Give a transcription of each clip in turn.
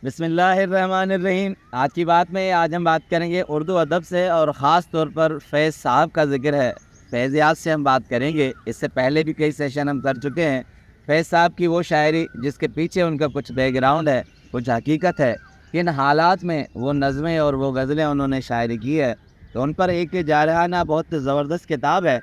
بسم اللہ الرحمن الرحیم۔ آج کی بات میں ہم بات کریں گے اردو ادب سے، اور خاص طور پر فیض صاحب کا ذکر ہے۔ فیضیات سے ہم بات کریں گے۔ اس سے پہلے بھی کئی سیشن ہم کر چکے ہیں۔ فیض صاحب کی وہ شاعری جس کے پیچھے ان کا کچھ بیک گراؤنڈ ہے، کچھ حقیقت ہے، کن حالات میں وہ نظمیں اور وہ غزلیں انہوں نے شاعری کی ہے، تو ان پر ایک جارحانہ بہت زبردست کتاب ہے،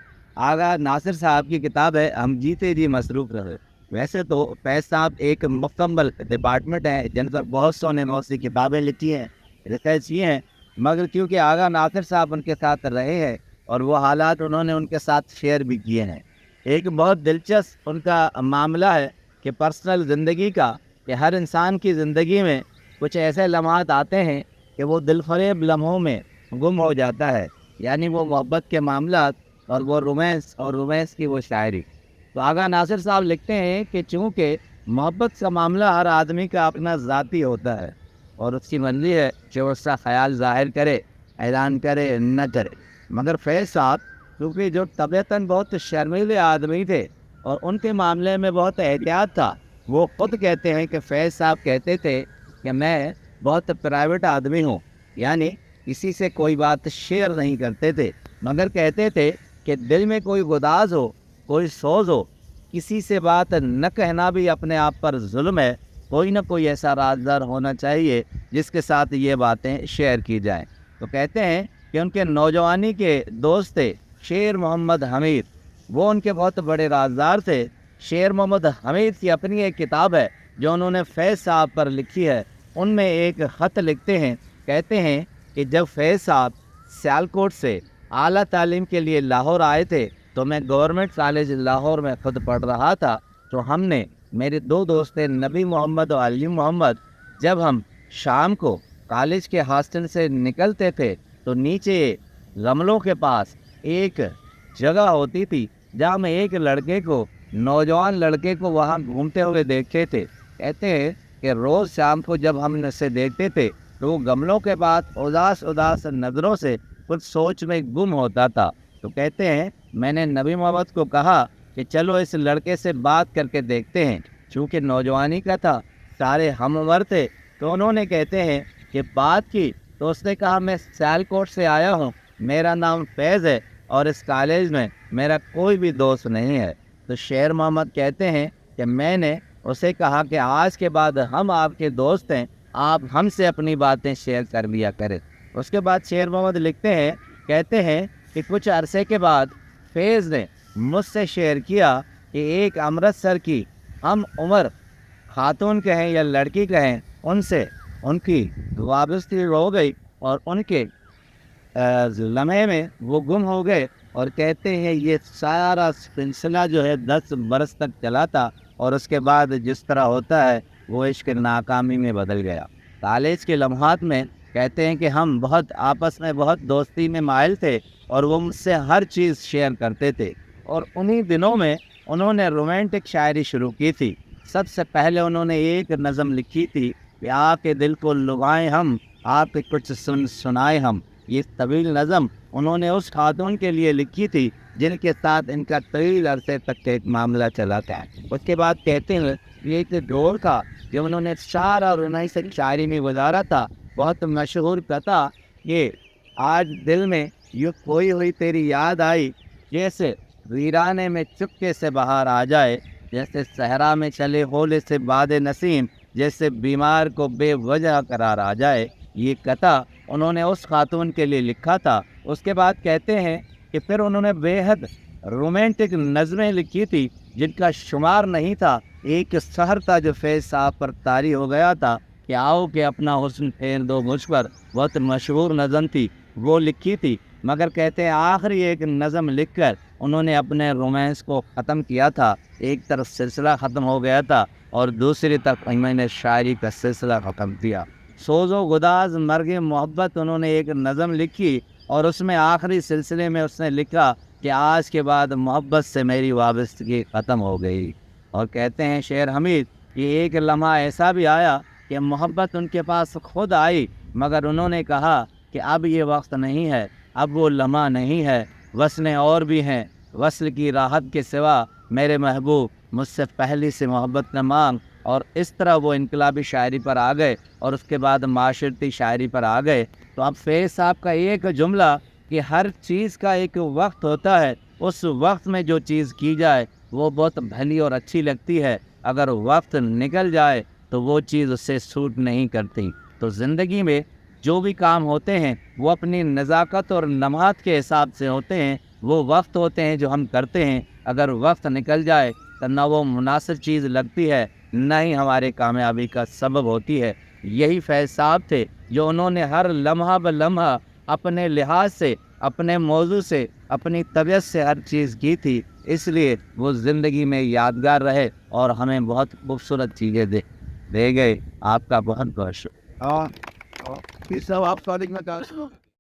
آغا ناصر صاحب کی کتاب ہے ہم جیتے جی مصروف رہے۔ ویسے تو فیض صاحب ایک مکمل ڈپارٹمنٹ ہے جن پر بہت سو نے بہت سی کتابیں لکھی ہیں، ریسرچ کی ہیں، مگر کیونکہ آغا ناصر صاحب ان کے ساتھ رہے ہیں اور وہ حالات انہوں نے ان کے ساتھ شیئر بھی کیے ہیں۔ ایک بہت دلچسپ ان کا معاملہ ہے کہ پرسنل زندگی کا، کہ ہر انسان کی زندگی میں کچھ ایسے لمحات آتے ہیں کہ وہ دل فریب لمحوں میں گم ہو جاتا ہے، یعنی وہ محبت کے معاملات اور وہ رومانس کی وہ شاعری۔ تو آغا ناصر صاحب لکھتے ہیں کہ چونکہ محبت کا معاملہ ہر آدمی کا اپنا ذاتی ہوتا ہے، اور اس کی مرضی ہے کہ وہ اس کا خیال ظاہر کرے، اعلان کرے نہ کرے، مگر فیض صاحب کیونکہ جو طبیعتاً بہت شرمیلے آدمی تھے اور ان کے معاملے میں بہت احتیاط تھا، وہ خود کہتے ہیں کہ فیض صاحب کہتے تھے کہ میں بہت پرائیویٹ آدمی ہوں، یعنی کسی سے کوئی بات شیئر نہیں کرتے تھے، مگر کہتے تھے کہ دل میں کوئی گداز ہو، کوئی سوز ہو، کسی سے بات نہ کہنا بھی اپنے آپ پر ظلم ہے، کوئی نہ کوئی ایسا رازدار ہونا چاہیے جس کے ساتھ یہ باتیں شیئر کی جائیں۔ تو کہتے ہیں کہ ان کے نوجوانی کے دوست تھے شیر محمد حمید، وہ ان کے بہت بڑے رازدار تھے۔ شیر محمد حمید کی اپنی ایک کتاب ہے جو انہوں نے فیض صاحب پر لکھی ہے، ان میں ایک خط لکھتے ہیں، کہتے ہیں کہ جب فیض صاحب سیالکوٹ سے اعلیٰ تعلیم کے لیے لاہور آئے تھے تو میں گورنمنٹ کالج لاہور میں خود پڑھ رہا تھا، تو ہم نے میرے دو دوست نبی محمد اور علی محمد، جب ہم شام کو کالج کے ہاسٹل سے نکلتے تھے تو نیچے غملوں کے پاس ایک جگہ ہوتی تھی جہاں میں ایک لڑکے کو، نوجوان لڑکے کو وہاں گھومتے ہوئے دیکھتے تھے۔ کہتے ہیں کہ روز شام کو جب ہم اسے دیکھتے تھے تو وہ گملوں کے پاس اداس نظروں سے کچھ سوچ میں گم ہوتا تھا۔ تو کہتے ہیں میں نے نبی محمد کو کہا کہ چلو اس لڑکے سے بات کر کے دیکھتے ہیں، چونکہ نوجوانی کا تھا، سارے ہم عمر تھے، تو انہوں نے کہتے ہیں کہ بات کی تو اس نے کہا میں سیالکوٹ سے آیا ہوں، میرا نام فیض ہے اور اس کالج میں میرا کوئی بھی دوست نہیں ہے۔ تو شیر محمد کہتے ہیں کہ میں نے اسے کہا کہ آج کے بعد ہم آپ کے دوست ہیں، آپ ہم سے اپنی باتیں شیئر کر لیا کریں۔ اس کے بعد شیر محمد لکھتے ہیں، کہتے ہیں کہ کچھ عرصے کے بعد فیض نے مجھ سے شیئر کیا کہ ایک امرتسر کی ہم عمر خاتون کہیں یا لڑکی کہیں، ان سے ان کی وابستگی ہو گئی اور ان کے لمحے میں وہ گم ہو گئے، اور کہتے ہیں یہ سارا سلسلہ جو ہے 10 برس تک چلا تھا، اور اس کے بعد جس طرح ہوتا ہے وہ عشق ناکامی میں بدل گیا۔ کالج کے لمحات میں کہتے ہیں کہ ہم بہت آپس میں بہت دوستی میں مائل تھے اور وہ مجھ سے ہر چیز شیئر کرتے تھے، اور انہی دنوں میں انہوں نے رومانٹک شاعری شروع کی تھی۔ سب سے پہلے انہوں نے ایک نظم لکھی تھی کہ آپ کے دل کو لگائیں ہم، آپ کے کچھ سنائیں ہم۔ یہ طویل نظم انہوں نے اس خاتون کے لیے لکھی تھی جن کے ساتھ ان کا طویل عرصے تک ایک معاملہ چلا تھا۔ اس کے بعد کہتے ہیں یہ ایک دور تھا جو انہوں نے سارا رومانٹک شاعری میں گزارا تھا۔ بہت مشہور کتھا کہ آج دل میں یوں کھوئی ہوئی تیری یاد آئی، جیسے ویرانے میں چپکے سے بہار آ جائے، جیسے صحرا میں چلے ہولے سے باد نسیم، جیسے بیمار کو بے وجہ قرار آ جائے۔ یہ کتھا انہوں نے اس خاتون کے لیے لکھا تھا۔ اس کے بعد کہتے ہیں کہ پھر انہوں نے بے حد رومانٹک نظمیں لکھی تھی جن کا شمار نہیں تھا۔ ایک سحر تھا جو فیض صاحب پر طاری ہو گیا تھا کہ آؤ کہ اپنا حسن پھیر دو مجھ پر، بہت مشہور نظم تھی، وہ لکھی تھی، مگر کہتے ہیں آخری ایک نظم لکھ کر انہوں نے اپنے رومانس کو ختم کیا تھا۔ ایک طرف سلسلہ ختم ہو گیا تھا اور دوسری طرف میں نے شاعری کا سلسلہ ختم کیا۔ سوز و گداز مرگ محبت انہوں نے ایک نظم لکھی، اور اس میں آخری سلسلے میں اس نے لکھا کہ آج کے بعد محبت سے میری وابستگی ختم ہو گئی۔ اور کہتے ہیں شیر حمید کہ ایک لمحہ ایسا بھی آیا کہ محبت ان کے پاس خود آئی، مگر انہوں نے کہا کہ اب یہ وقت نہیں ہے، اب وہ لمحہ نہیں ہے، وصلیں اور بھی ہیں، وصل کی راحت کے سوا میرے محبوب مجھ سے پہلی سے محبت نہ مانگ، اور اس طرح وہ انقلابی شاعری پر آ گئے اور اس کے بعد معاشرتی شاعری پر آ گئے. تو اب فیض صاحب کا ایک جملہ کہ ہر چیز کا ایک وقت ہوتا ہے, اس وقت میں جو چیز کی جائے وہ بہت بھلی اور اچھی لگتی ہے, اگر وقت نکل جائے تو وہ چیز اس سے سوٹ نہیں کرتی. تو زندگی میں جو بھی کام ہوتے ہیں وہ اپنی نزاکت اور لمحات کے حساب سے ہوتے ہیں. وہ وقت ہوتے ہیں جو ہم کرتے ہیں, اگر وقت نکل جائے تو نہ وہ مناسب چیز لگتی ہے نہ ہی ہمارے کامیابی کا سبب ہوتی ہے. یہی فیض صاحب تھے جو انہوں نے ہر لمحہ بلمحہ اپنے لحاظ سے, اپنے موضوع سے, اپنی طبیعت سے ہر چیز کی تھی, اس لیے وہ زندگی میں یادگار رہے اور ہمیں بہت خوبصورت چیزیں دے گئے. آپ کا بہت بہت شکریہ. پھر صاحب آپ تاریخ میں